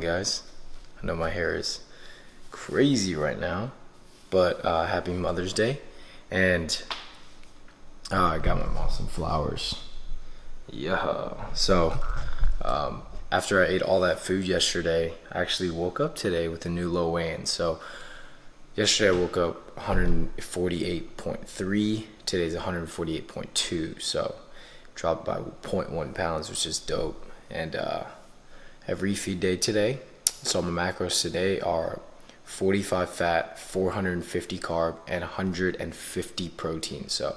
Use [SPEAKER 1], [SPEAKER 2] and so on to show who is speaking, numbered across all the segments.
[SPEAKER 1] guys. I know my hair is crazy right now, but happy Mother's Day. And I got my mom some flowers. Yeah. So after I ate all that food yesterday, I actually woke up today with a new low weigh-in. So yesterday I woke up 148.3. Today's 148.2. So dropped by 0.1 pounds, which is dope. And I have refeed day today. So my macros today are 45 fat, 450 carb, and 150 protein. So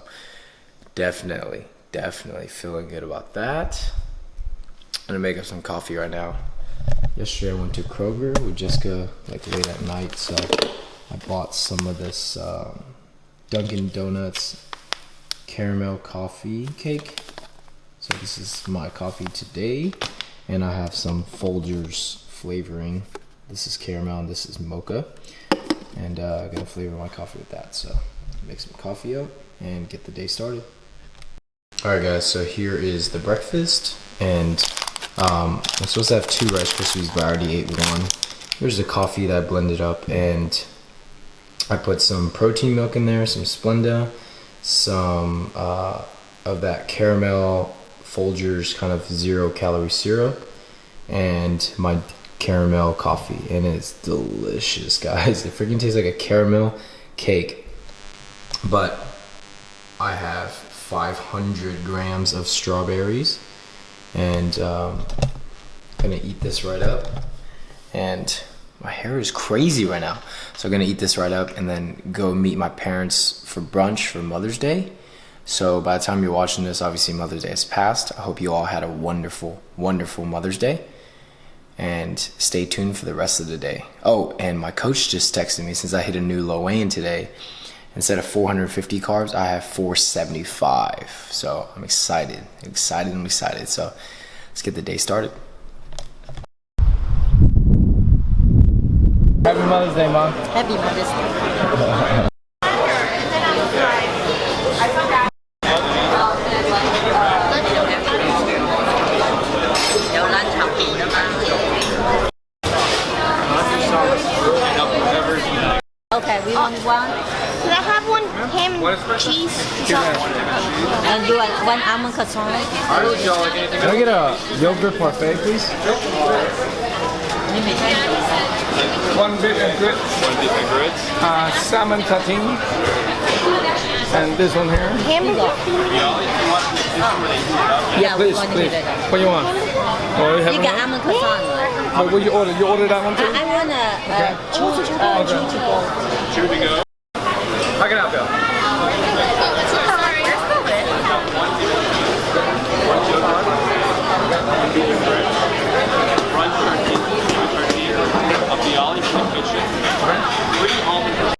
[SPEAKER 1] definitely feeling good about that. I'm gonna make up some coffee right now. Yesterday I went to Kroger with Jessica like late at night, so I bought some of this Dunkin' Donuts caramel coffee cake. So this is my coffee today, and I have some Folgers flavoring. This is caramel and this is mocha, and I'm gonna flavor my coffee with that. So make some coffee up and get the day started. Alright guys, so here is the breakfast, and I'm supposed to have 2 Rice Krispies, but I already ate one. Here's the coffee that I blended up, and I put some protein milk in there, some Splenda, some of that caramel Folgers kind of 0-calorie syrup, and my caramel coffee, and it's delicious, guys. It freaking tastes like a caramel cake. But I have 500 grams of strawberries, and gonna eat this right up. And my hair is crazy right now, so I'm gonna eat this right up and then go meet my parents for brunch for Mother's Day. So by the time you're watching this, obviously Mother's Day has passed. I hope you all had a wonderful Mother's Day, and stay tuned for the rest of the day. Oh, and my coach just texted me, since I hit a new low weigh-in today, instead of 450 carbs, I have 475. So I'm excited. So let's get the day started. Happy Mother's Day, Mom.
[SPEAKER 2] Happy Mother's Day. Okay, we want one.
[SPEAKER 3] Can I have one ham and cheese?
[SPEAKER 2] And you want one almond croissant?
[SPEAKER 1] Can I get a yogurt parfait, please?
[SPEAKER 4] One beef and grits. Salmon tartine. And this one here.
[SPEAKER 3] Hamburger?
[SPEAKER 2] Yeah,
[SPEAKER 4] please,
[SPEAKER 2] we want to
[SPEAKER 4] please.
[SPEAKER 2] do that.
[SPEAKER 4] What do you want? Oh,
[SPEAKER 2] You got almond croissant.
[SPEAKER 4] What will you order? You order that one too?
[SPEAKER 2] I want a cheese ball.
[SPEAKER 4] Two to go. How can I help you?
[SPEAKER 5] Of the Ollie from the kitchen. 3 almond right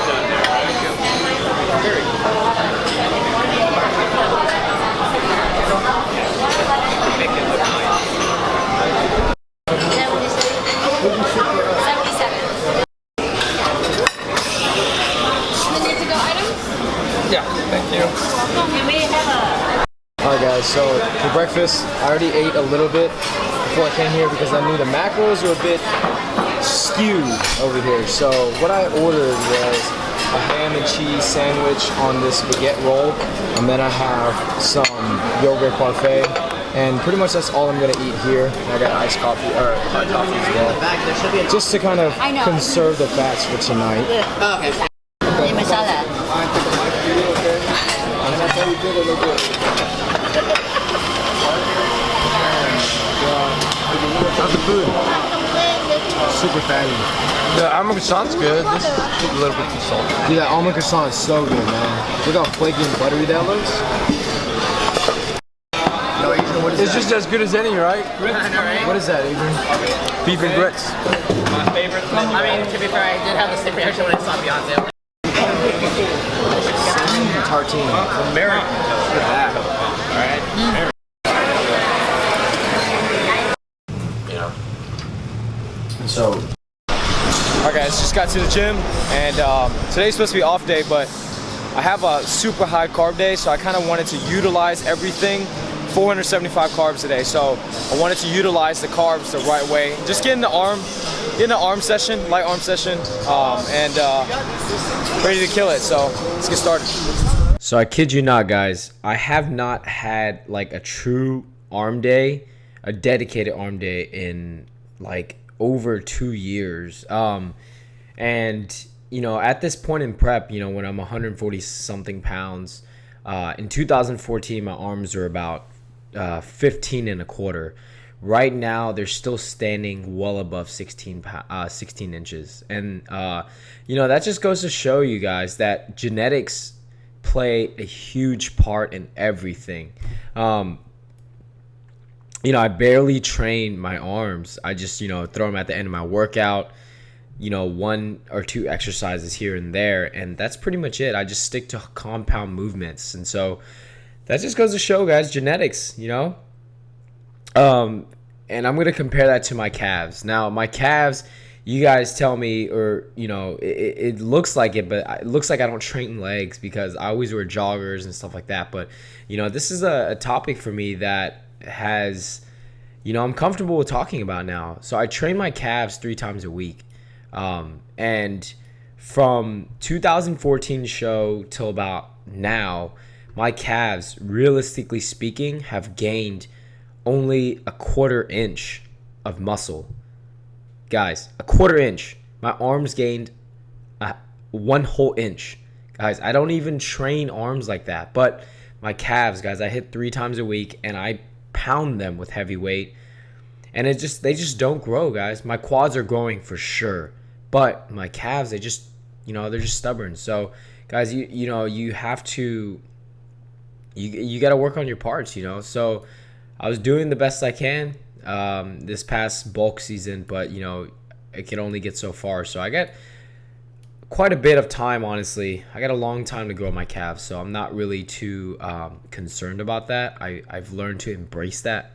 [SPEAKER 5] down there. Make it look nice.
[SPEAKER 3] 77. You need to go items?
[SPEAKER 4] Yeah, thank you.
[SPEAKER 3] Can we have a...
[SPEAKER 1] Alright guys, so for breakfast, I already ate a little bit before I came here because I knew the macros were a bit skewed over here. So what I ordered was a ham and cheese sandwich on this baguette roll, and then I have some yogurt parfait, and pretty much that's all I'm gonna eat here. And I got iced coffee, or hot coffee as well, just to kind of conserve the fats for tonight.
[SPEAKER 4] How's the food?
[SPEAKER 1] Super fatty.
[SPEAKER 4] The almond croissant's good. This is a little bit too salty.
[SPEAKER 1] Dude, that almond croissant is so good, man. Look how flaky and buttery that looks. No, Adrian, what is
[SPEAKER 4] It's
[SPEAKER 1] that?
[SPEAKER 4] just as good as any, right?
[SPEAKER 1] What is that, Adrian?
[SPEAKER 4] Beef and grits.
[SPEAKER 5] My favorite. I mean, to be fair, I did have the same reaction when I saw Beyonce.
[SPEAKER 1] Tartine.
[SPEAKER 5] American. Look at that. Alright.
[SPEAKER 1] So, alright guys, just got to the gym, and today's supposed to be off day, but I have a super high carb day, so I kind of wanted to utilize everything 475 carbs a day. So I wanted to utilize the carbs the right way. Just get in the arm session, light arm session, and ready to kill it. So let's get started. So I kid you not, guys, I have not had like a true arm day, a dedicated arm day in like over 2 years. And you know, at this point in prep, you know, when I'm 140 something pounds, in 2014 my arms are about 15 and a quarter. Right now they're still standing well above 16 inches, and you know, that just goes to show you guys that genetics play a huge part in everything. You know, I barely train my arms. I just, you know, throw them at the end of my workout, you know, 1 or 2 exercises here and there, and that's pretty much it. I just stick to compound movements. And so that just goes to show, guys, genetics, you know. And I'm going to compare that to my calves. Now, my calves, you guys tell me, or, you know, it looks like it, but it looks like I don't train legs because I always wear joggers and stuff like that. But, you know, this is a topic for me that has, you know, I'm comfortable with talking about now. So I train my calves 3 times a week. And from 2014 show till about now, my calves, realistically speaking, have gained only a 1/4 inch of muscle. Guys, a 1/4 inch. My arms gained 1 whole inch. Guys, I don't even train arms like that. But my calves, guys, I hit 3 times a week and I pound them with heavy weight. And they just don't grow, guys. My quads are growing for sure. But my calves, they just, you know, they're just stubborn. So, guys, you know, you have to, you got to work on your parts, you know. So I was doing the best I can this past bulk season, but, you know, it can only get so far. So I got quite a bit of time, honestly. I got a long time to grow my calves, so I'm not really too concerned about that. I've learned to embrace that.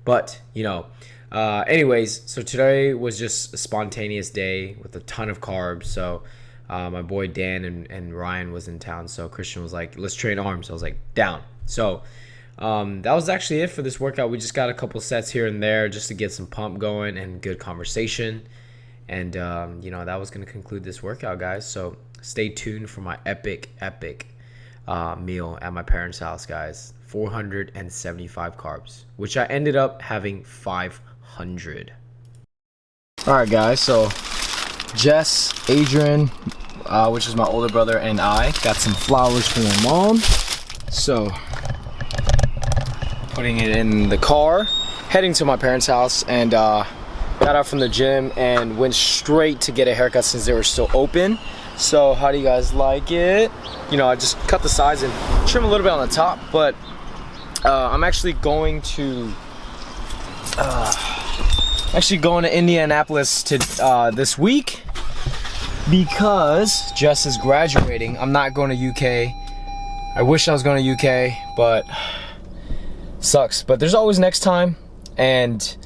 [SPEAKER 1] But, you know, anyways, so today was just a spontaneous day with a ton of carbs. So my boy Dan and Ryan was in town, so Christian was like, let's train arms. I was like, down. So that was actually it for this workout. We just got a couple sets here and there just to get some pump going and good conversation. And you know, that was going to conclude this workout, guys. So stay tuned for my epic meal at my parents' house, guys. 475 carbs, which I ended up having 500. All right, guys, so Jess, Adrian, which is my older brother, and I got some flowers for my mom. So putting it in the car, heading to my parents' house, and got out from the gym and went straight to get a haircut since they were still open. So how do you guys like it? You know, I just cut the sides and trim a little bit on the top, but I'm actually going to Indianapolis to this week because Jess is graduating. I'm not going to UK. I wish I was going to UK, but sucks. But there's always next time. And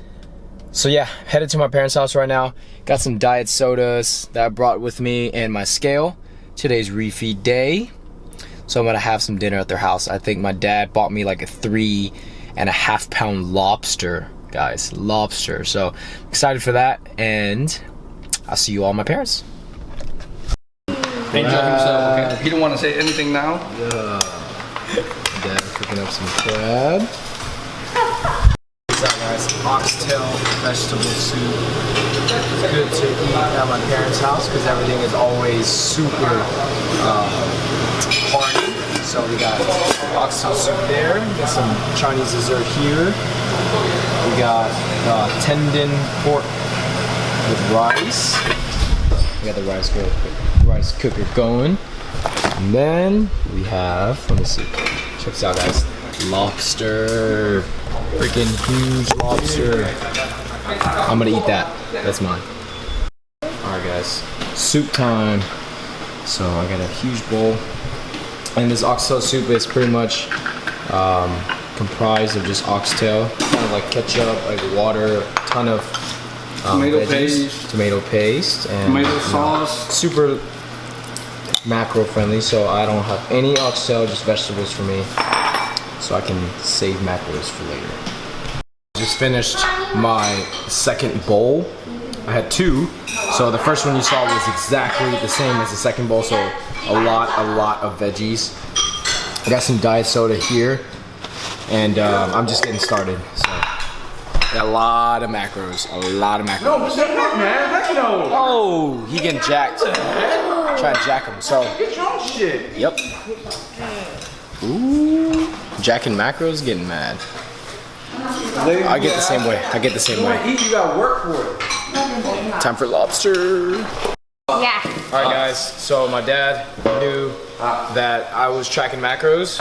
[SPEAKER 1] so yeah, headed to my parents' house right now. Got some diet sodas that I brought with me and my scale. Today's refeed day. So I'm gonna have some dinner at their house. I think my dad bought me like a 3.5 pound lobster, guys, lobster. So excited for that, and I'll see you all, my parents.
[SPEAKER 4] Enjoy himself, okay? He don't want to say anything now.
[SPEAKER 1] Dad cooking up some crab. What's up, guys? Oxtail vegetable soup. It's good to eat at my parents' house because everything is always super hearty. So we got oxtail soup there. We got some Chinese dessert here. We got tendon pork with rice. We got the rice cooker going. And then we have, let me see. Check this out, guys. Lobster. Freaking huge lobster. I'm gonna eat that. That's mine. Alright, guys. Soup time. So I got a huge bowl. And this oxtail soup is pretty much comprised of just oxtail, kind of like ketchup, like water, ton of
[SPEAKER 4] tomato
[SPEAKER 1] paste, and
[SPEAKER 4] tomato sauce.
[SPEAKER 1] Super macro friendly, so I don't have any oxtail, just vegetables for me. so I can save macros for later. Just finished my second bowl. I had two, so the first one you saw was exactly the same as the second bowl, so a lot of veggies. I got some diet soda here, and I'm just getting started. So got a lot of macros,
[SPEAKER 4] No, what the heck, man? Heck no.
[SPEAKER 1] Oh, he getting jacked. Try to jack him. So
[SPEAKER 4] Get your own shit.
[SPEAKER 1] yep. Ooh, jacking macros, getting mad. I get the same way.
[SPEAKER 4] You want to eat, you gotta work for it.
[SPEAKER 1] Time for lobster.
[SPEAKER 3] Yeah.
[SPEAKER 1] All right, guys. So my dad knew that I was tracking macros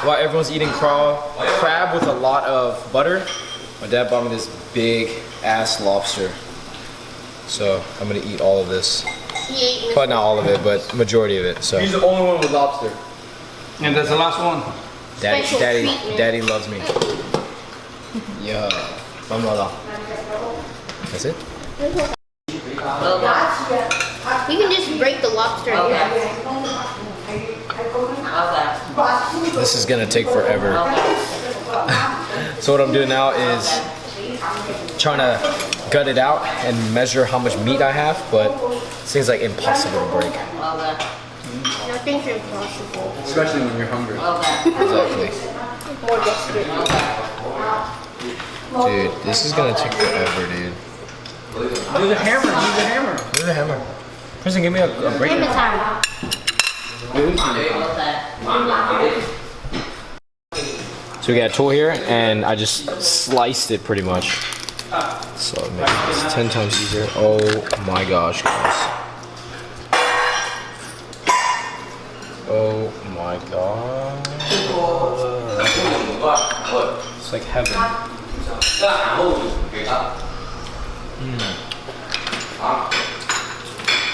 [SPEAKER 1] while everyone's eating crab with a lot of butter. My dad bought me this big ass lobster. So I'm gonna eat all of this. But not all of it, but majority of it. So
[SPEAKER 4] He's the only one with lobster. And that's the last one.
[SPEAKER 3] Special treatment.
[SPEAKER 1] Daddy loves me. Yeah. That's it?
[SPEAKER 3] You can just break the lobster.
[SPEAKER 1] This is gonna take forever. So what I'm doing now is trying to gut it out and measure how much meat I have, but it seems like impossible to break.
[SPEAKER 3] Nothing's impossible.
[SPEAKER 4] Especially when you're hungry.
[SPEAKER 1] Exactly.
[SPEAKER 3] More desperate.
[SPEAKER 1] Dude, this is gonna take forever, dude.
[SPEAKER 4] Use a hammer, use a hammer.
[SPEAKER 1] Where's the hammer? Kristen, give me a break.
[SPEAKER 3] Hammer time.
[SPEAKER 1] So we got a tool here, and I just sliced it pretty much. So it makes this 10 times easier. Oh my gosh, guys. Oh my god. It's like heaven.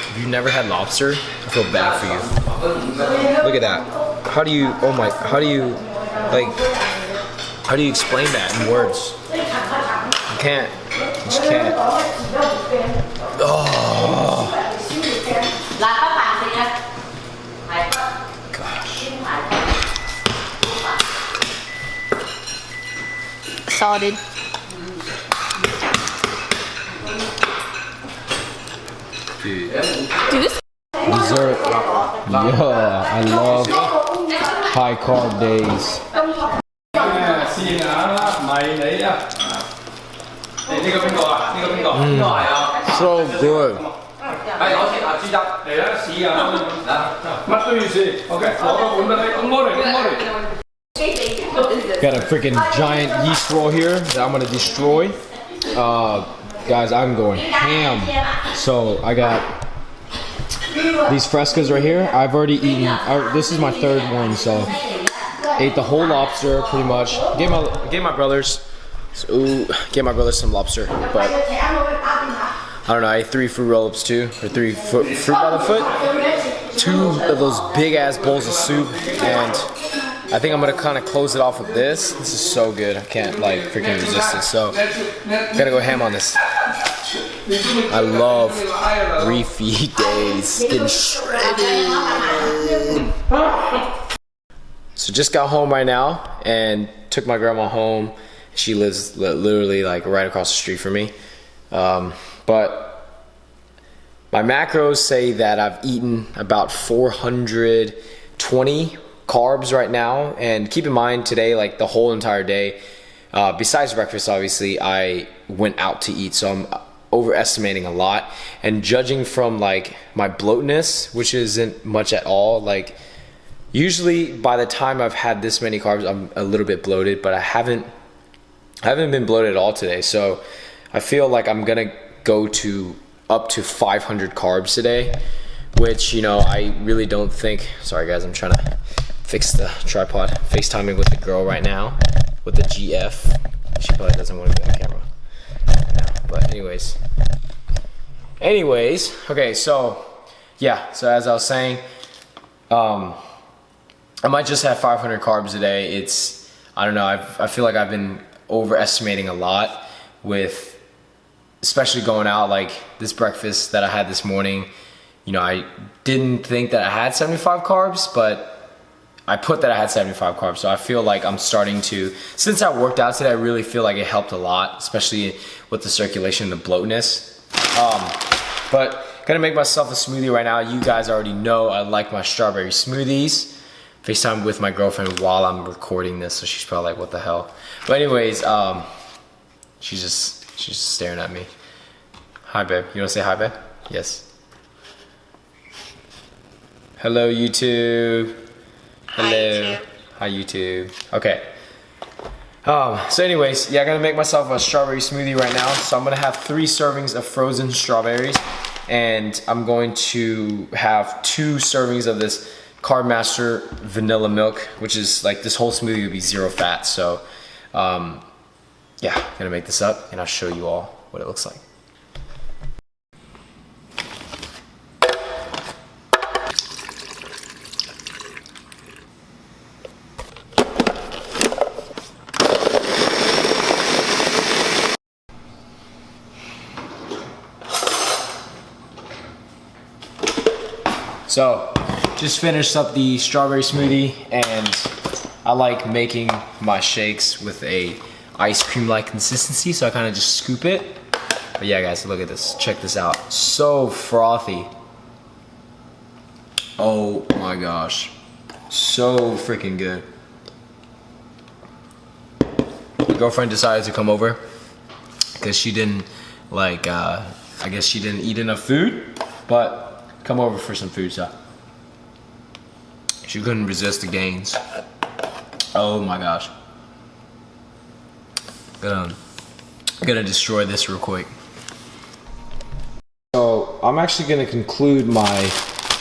[SPEAKER 1] If you've never had lobster, I feel bad for you. Look at that. How do you explain that in words? You can't. You just can't. Oh. Gosh.
[SPEAKER 3] Salted.
[SPEAKER 1] Dude.
[SPEAKER 3] This
[SPEAKER 1] Dessert. Yeah, I love high carb days. So good. Got a freaking giant yeast roll here that I'm gonna destroy. Guys, I'm going ham. So I got these frescas right here. I've already eaten. This is my third one, so ate the whole lobster pretty much. Gave my brothers some lobster, but I don't know. I ate 3 fruit roll-ups too, or 3 fruit by the foot. 2 of those big ass bowls of soup, and I think I'm gonna kind of close it off with this. This is so good. I can't like freaking resist it. So gotta go ham on this. I love refeed days. Getting shredded. So just got home right now and took my grandma home. She lives literally like right across the street from me. But my macros say that I've eaten about 420 carbs right now. And keep in mind today, like the whole entire day, besides breakfast, obviously, I went out to eat. So I'm overestimating a lot. And judging from like my bloatness, which isn't much at all, like usually by the time I've had this many carbs, I'm a little bit bloated, but I haven't been bloated at all today. So I feel like I'm gonna go to up to 500 carbs today, which, you know, I really don't think. Sorry guys, I'm trying to fix the tripod. FaceTiming with the girl right now with the GF. She probably doesn't want to be on camera now, but anyways, okay, so yeah, so as I was saying, I might just have 500 carbs a day. It's, I don't know, I feel like I've been overestimating a lot with, especially going out, like this breakfast that I had this morning. You know, I didn't think that I had 75 carbs, but I put that I had 75 carbs, so I feel like I'm starting to, since I worked out today, I really feel like it helped a lot, especially with the circulation and the bloatness. But gonna make myself a smoothie right now. You guys already know I like my strawberry smoothies. FaceTime with my girlfriend while I'm recording this, so she's probably like, what the hell? But anyways, she's just staring at me. Hi, babe. You wanna say hi, babe? Yes. Hello, YouTube. Hello. Hi, YouTube. Okay. So anyways, yeah, I'm gonna make myself a strawberry smoothie right now. So I'm gonna have 3 servings of frozen strawberries, and I'm going to have 2 servings of this Carb Master vanilla milk, which is like, this whole smoothie would be 0 fat. So yeah, I'm gonna make this up and I'll show you all what it looks like. So, just finished up the strawberry smoothie, and I like making my shakes with a ice cream-like consistency, so I kind of just scoop it. But yeah, guys, look at this. Check this out. So frothy. Oh my gosh. So freaking good. My girlfriend decided to come over because she didn't like, I guess she didn't eat enough food, but come over for some food stuff. She couldn't resist the gains. Oh my gosh. Gonna destroy this real quick. So I'm actually gonna conclude my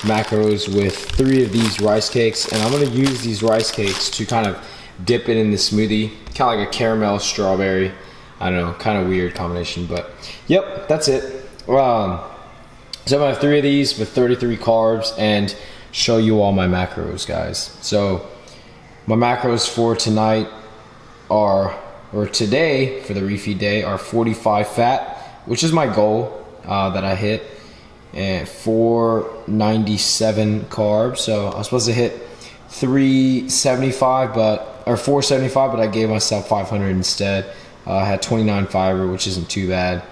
[SPEAKER 1] macros with 3 of these rice cakes, and I'm gonna use these rice cakes to kind of dip it in the smoothie. Kind of like a caramel strawberry. I don't know, kind of weird combination, but yep, that's it. So I'm gonna have 3 of these with 33 carbs and show you all my macros, guys. So my macros for tonight are, or today for the refeed day, are 45 fat, which is my goal that I hit, and 497 carbs. So I was supposed to hit 375, or 475, but I gave myself 500 instead. I had 29 fiber, which isn't too bad.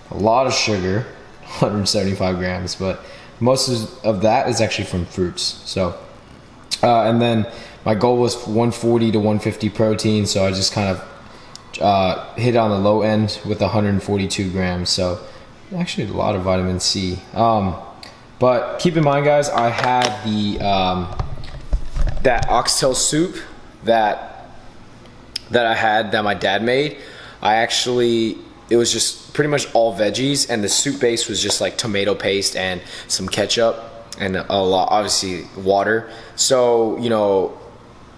[SPEAKER 1] A lot of sugar. 175 grams, but most of that is actually from fruits. So and then my goal was 140 to 150 protein, so I just kind of hit on the low end with 142 grams. So actually a lot of vitamin C. But keep in mind, guys, I had the that oxtail soup that I had that my dad made. It was just pretty much all veggies, and the soup base was just like tomato paste and some ketchup and a lot, obviously, water. So, you know,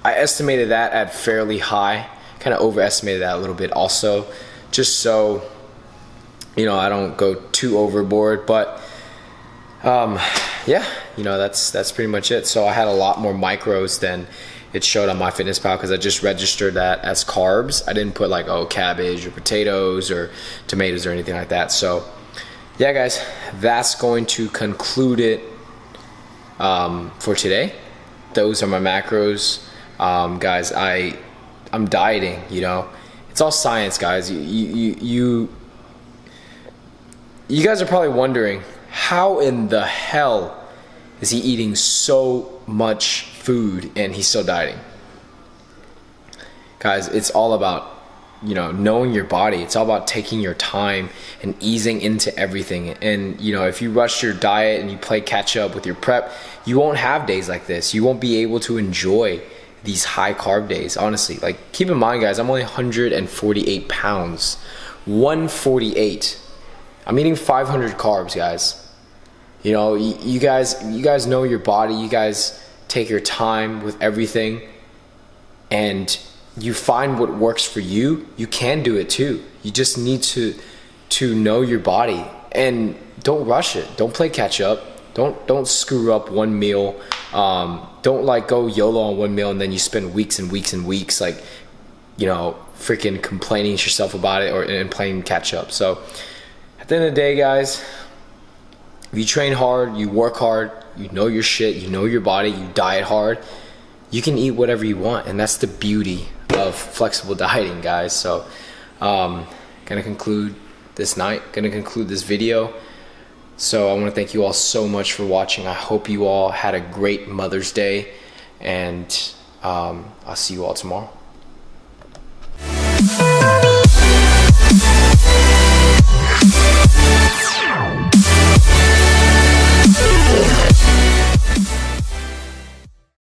[SPEAKER 1] I estimated that at fairly high, kind of overestimated that a little bit also, just so, you know, I don't go too overboard. But yeah, you know, that's pretty much it. So I had a lot more macros than it showed on MyFitnessPal because I just registered that as carbs. I didn't put like, oh, cabbage or potatoes or tomatoes or anything like that. So yeah, guys, that's going to conclude it for today. Those are my macros. Guys, I'm dieting, you know. It's all science, guys. You guys are probably wondering, how in the hell is he eating so much food and he's still dieting? Guys, it's all about, you know, knowing your body. It's all about taking your time and easing into everything. And, you know, if you rush your diet and you play catch up with your prep, you won't have days like this. You won't be able to enjoy these high carb days, honestly. Like, keep in mind, guys, I'm only 148 pounds. 148. I'm eating 500 carbs, guys. You know, you guys know your body. You guys take your time with everything, and you find what works for you. You can do it too. You just need to know your body, and don't rush it. Don't play catch up. Don't screw up one meal. Don't like go YOLO on one meal and then you spend weeks and weeks and weeks like, you know, freaking complaining to yourself about it and playing catch up. So at the end of the day, guys, if you train hard, you work hard, you know your shit, you know your body, you diet hard, you can eat whatever you want, and that's the beauty of flexible dieting, guys. So gonna conclude this video. So I want to thank you all so much for watching. I hope you all had a great Mother's Day, and I'll see you all tomorrow.